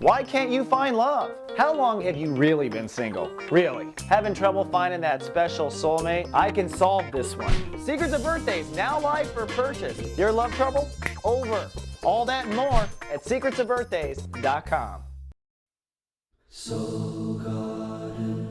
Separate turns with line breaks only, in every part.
Why can't you find love? How long have you really been single? Really? Having trouble finding that special soulmate? I can solve this one. Secrets of Birthdays, now live for purchase. Your love trouble? Over. All that and more at secretsofbirthdays.com. Soul Garden.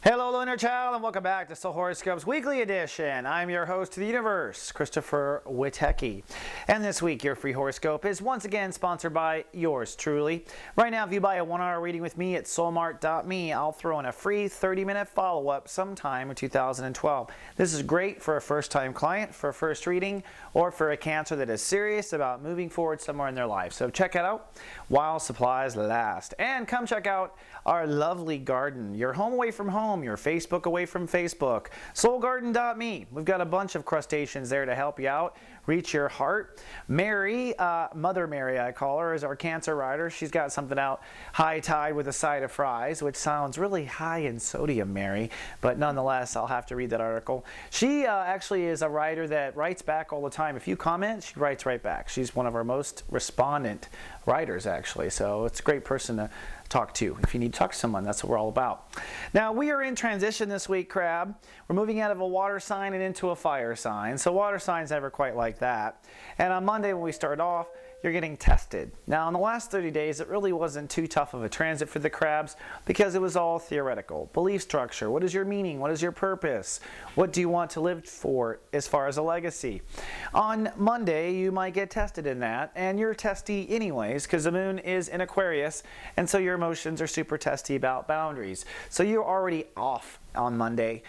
Hello, inner child, and welcome back to Soul Horoscopes Weekly Edition. I'm your host to the universe, Christopher Witecki. And this week, your free horoscope is once again sponsored by yours truly. Right now, if you buy a 1-hour reading with me at soulmart.me, I'll throw in a free 30-minute follow-up sometime in 2012. This is great for a first-time client, for a first reading, or for a Cancer that is serious about moving forward somewhere in their life. So check it out while supplies last. And come check out our lovely garden, your home away from home, your Facebook away from Facebook, soulgarden.me. We've got a bunch of crustaceans there to help you out, reach your heart. Mary, Mother Mary I call her, is our Cancer rider. She's got something out, High Tide with a Side of Fries, which sounds really high in sodium, Mary, but nonetheless, I'll have to read that article. She actually is a writer that writes back all the time. If you comment, she writes right back. She's one of our most respondent writers, actually, so it's a great person to talk to. If you need to talk to someone, that's what we're all about. Now, we are in transition this week, Crab. We're moving out of a water sign and into a fire sign. So water signs never quite like that. And on Monday when we start off, you're getting tested. Now, in the last 30 days, it really wasn't too tough of a transit for the Crabs because it was all theoretical. Belief structure. What is your meaning? What is your purpose? What do you want to live for as far as a legacy? On Monday, you might get tested in that, and you're testy anyways because the moon is in Aquarius, and so your emotions are super testy about boundaries. So you're already off on Monday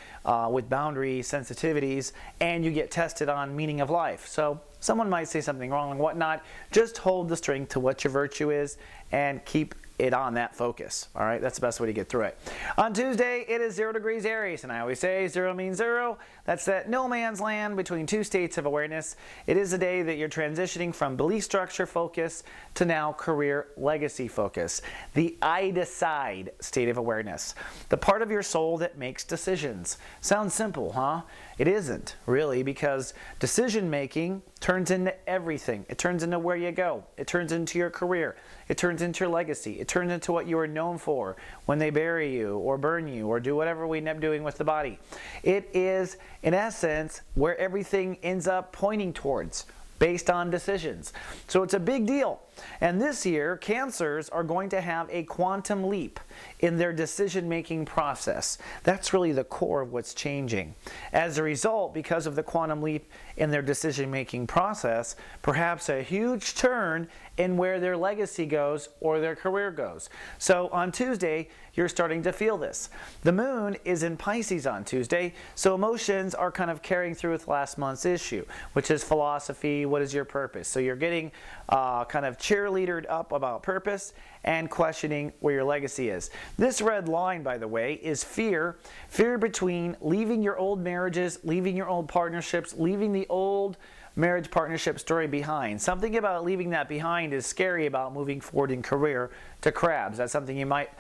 with boundary sensitivities, and you get tested on meaning of life. So someone might say something wrong and whatnot. Just hold the string to what your virtue is and keep it on that focus. All right, that's the best way to get through it. On Tuesday, it is 0 degrees Aries, and I always say 0 means 0. That's that no man's land between two states of awareness. It is a day that you're transitioning from belief structure focus to now career legacy focus. The I decide state of awareness. The part of your soul that makes decisions. Sounds simple, huh? It isn't, really, because decision making turns into everything. It turns into where you go. It turns into your career. It turns into your legacy. It turns into what you are known for when they bury you or burn you or do whatever we end up doing with the body. It is, in essence, where everything ends up pointing towards based on decisions. So it's a big deal. And this year, Cancers are going to have a quantum leap in their decision-making process. That's really the core of what's changing. As a result, because of the quantum leap in their decision-making process, perhaps a huge turn in where their legacy goes or their career goes. So on Tuesday, you're starting to feel this. The moon is in Pisces on Tuesday, so emotions are kind of carrying through with last month's issue, which is philosophy, what is your purpose? So you're getting kind of cheerleadered up about purpose and questioning where your legacy is. This red line, by the way, is fear. Fear between leaving your old marriages, leaving your old partnerships, leaving the old marriage partnership story behind. Something about leaving that behind is scary about moving forward in career to Crabs. That's something you might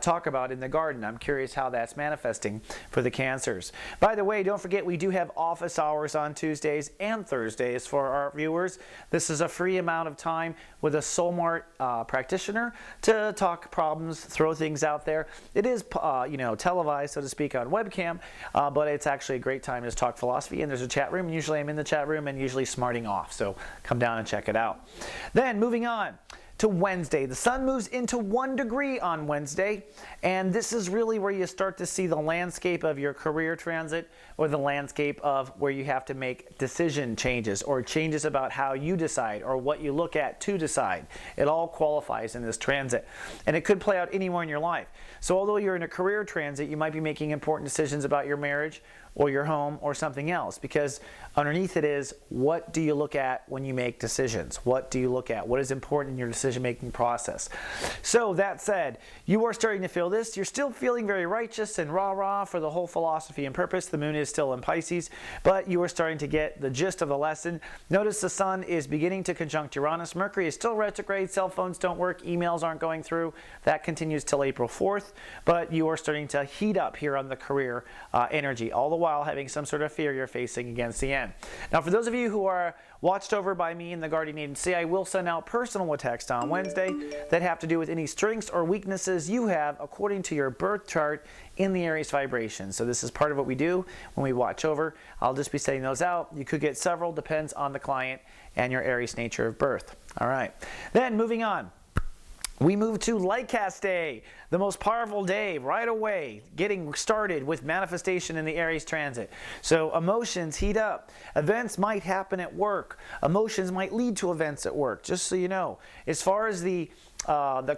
talk about in the garden. I'm curious how that's manifesting for the Cancers. By the way, don't forget we do have office hours on Tuesdays and Thursdays for our viewers. This is a free amount of time with a Soulmart practitioner to talk problems, throw things out there. It is televised, so to speak, on webcam, but it's actually a great time to talk philosophy, and there's a chat room. Usually I'm in the chat room and usually smarting off, so come down and check it out. Then moving on to Wednesday. The sun moves into 1 degree on Wednesday, and this is really where you start to see the landscape of your career transit or the landscape of where you have to make decision changes or changes about how you decide or what you look at to decide. It all qualifies in this transit, and it could play out anywhere in your life. So although you're in a career transit, you might be making important decisions about your marriage or your home or something else, because underneath it is, what do you look at when you make decisions? What do you look at? What is important in your decision-making process? So that said, you are starting to feel this. You're still feeling very righteous and rah-rah for the whole philosophy and purpose. The moon is still in Pisces, but you are starting to get the gist of the lesson. Notice the sun is beginning to conjunct Uranus. Mercury is still retrograde. Cell phones don't work. Emails aren't going through. That continues till April 4th, but you are starting to heat up here on the career energy, all the while having some sort of fear you're facing against the end. Now, for those of you who are watched over by me and the Guardian Agency, I will send out personal texts on Wednesday that have to do with any strengths or weaknesses you have according to your birth chart in the Aries vibration. So this is part of what we do when we watch over. I'll just be sending those out. You could get several, depends on the client and your Aries nature of birth. All right. Then moving on. We move to Light Cast Day, the most powerful day right away, getting started with manifestation in the Aries transit. So emotions heat up. Events might happen at work. Emotions might lead to events at work, just so you know. As far as the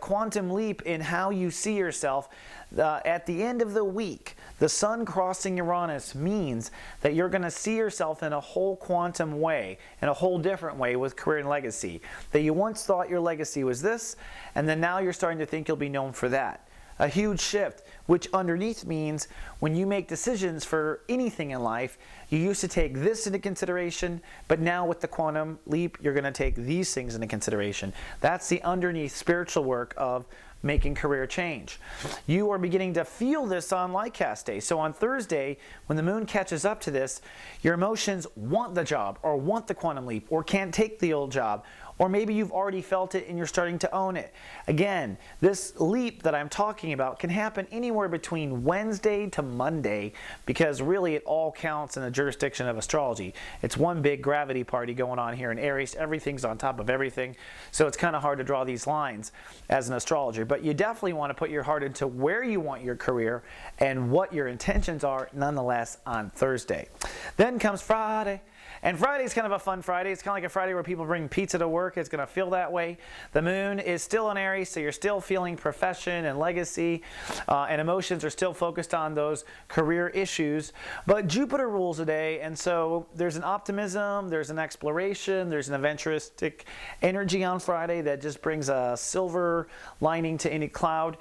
quantum leap in how you see yourself, at the end of the week, the sun crossing Uranus means that you're going to see yourself in a whole quantum way, in a whole different way with career and legacy. That you once thought your legacy was this, and then now you're starting to think you'll be known for that. A huge shift, which underneath means when you make decisions for anything in life, you used to take this into consideration, but now with the quantum leap, you're going to take these things into consideration. That's the underneath spiritual work of making career change. You are beginning to feel this on Light Cast Day. So on Thursday, when the moon catches up to this, your emotions want the job or want the quantum leap or can't take the old job, or maybe you've already felt it and you're starting to own it. Again, this leap that I'm talking about can happen anywhere between Wednesday to Monday, because really it all counts in the jurisdiction of astrology. It's one big gravity party going on here in Aries. Everything's on top of everything, so it's kind of hard to draw these lines as an astrologer. But you definitely want to put your heart into where you want your career and what your intentions are nonetheless on Thursday. Then comes Friday. And Friday's kind of a fun Friday. It's kind of like a Friday where people bring pizza to work. It's going to feel that way. The moon is still in Aries, so you're still feeling profession and legacy, and emotions are still focused on those career issues. But Jupiter rules the day, and so there's an optimism, there's an exploration, there's an adventuristic energy on Friday that just brings a silver lining to any cloud.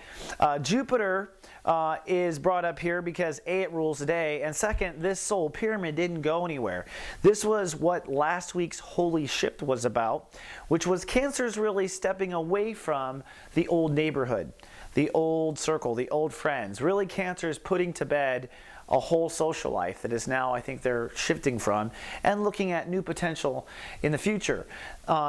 Jupiter is brought up here because A, it rules the day, and second, this soul pyramid didn't go anywhere. This was what last week's Holy Shift was about, which was Cancer's really stepping away from the old neighborhood, the old circle, the old friends. Really, Cancer's putting to bed a whole social life that is now, I think they're shifting from and looking at new potential in the future.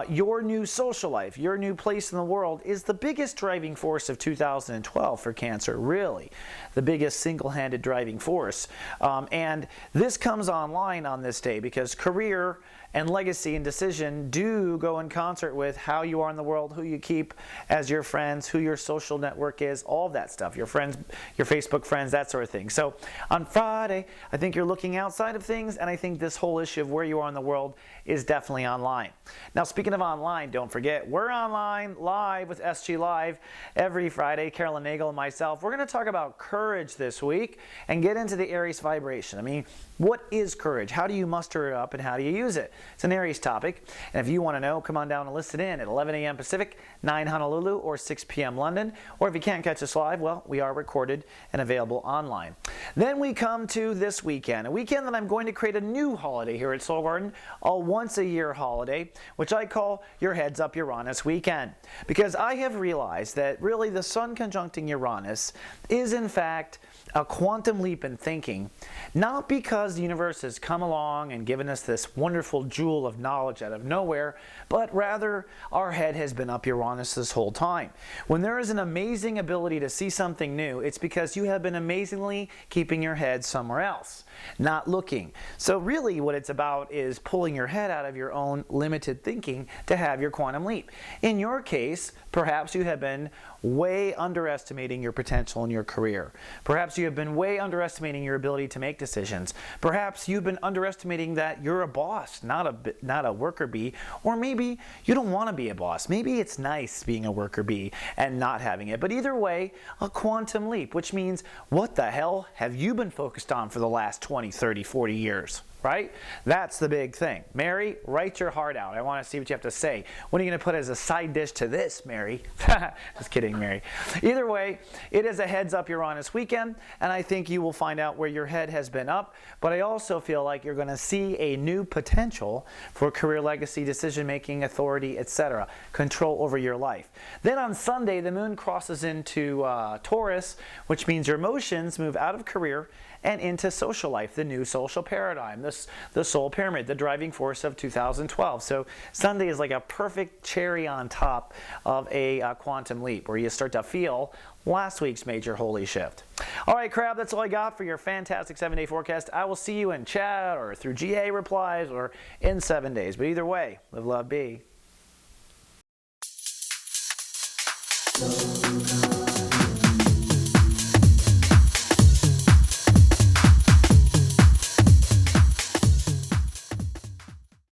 Your new social life, your new place in the world is the biggest driving force of 2012 for Cancer, really. The biggest single-handed driving force. And this comes online on this day because career and legacy and decision do go in concert with how you are in the world, who you keep as your friends, who your social network is, all of that stuff, your friends, your Facebook friends, that sort of thing. So on Friday, I think you're looking outside of things, and I think this whole issue of where you are in the world is definitely online. Now, speaking of online, don't forget, we're online live with SG Live every Friday, Carolyn Nagel and myself. We're going to talk about courage this week and get into the Aries vibration. I mean, what is courage? How do you muster it up and how do you use it? It's an Aries topic, and if you want to know, come on down and listen in at 11 a.m. Pacific, 9 Honolulu, or 6 p.m. London. Or if you can't catch us live, well, we are recorded and available online. Then we come to this weekend, a weekend that I'm going to create a new holiday here at Soul Garden, a once-a-year holiday, which I call Your Heads Up Uranus Weekend. Because I have realized that really the Sun conjuncting Uranus is in fact a quantum leap in thinking, not because the universe has come along and given us this wonderful jewel of knowledge out of nowhere, but rather our head has been up Uranus this whole time. When there is an amazing ability to see something new, it's because you have been amazingly keeping your head somewhere else, not looking. So really what it's about is pulling your head out of your own limited thinking to have your quantum leap. In your case, perhaps you have been way underestimating your potential in your career. Perhaps you have been way underestimating your ability to make decisions. Perhaps you've been underestimating that you're a boss, not a worker bee. Or maybe you don't want to be a boss. Maybe it's nice being a worker bee and not having it. But either way, a quantum leap, which means what the hell have you been focused on for the last 20, 30, 40 years, right? That's the big thing. Mary, write your heart out. I want to see what you have to say. What are you going to put as a side dish to this, Mary? Just kidding, Mary. Either way, it is a heads up Uranus weekend, and I think you will find out where your head has been up, but I also feel like you're going to see a new potential for career legacy, decision-making, authority, etc., control over your life. Then on Sunday, the moon crosses into Taurus, which means your emotions move out of career and into social life, the new social paradigm, the soul pyramid, the driving force of 2012. So Sunday is like a perfect cherry on top of a quantum leap where you start to feel last week's major holy shift. All right, Crab, that's all I got for your fantastic 7-day forecast. I will see you in chat or through GA replies or in 7 days. But either way, live, love, be.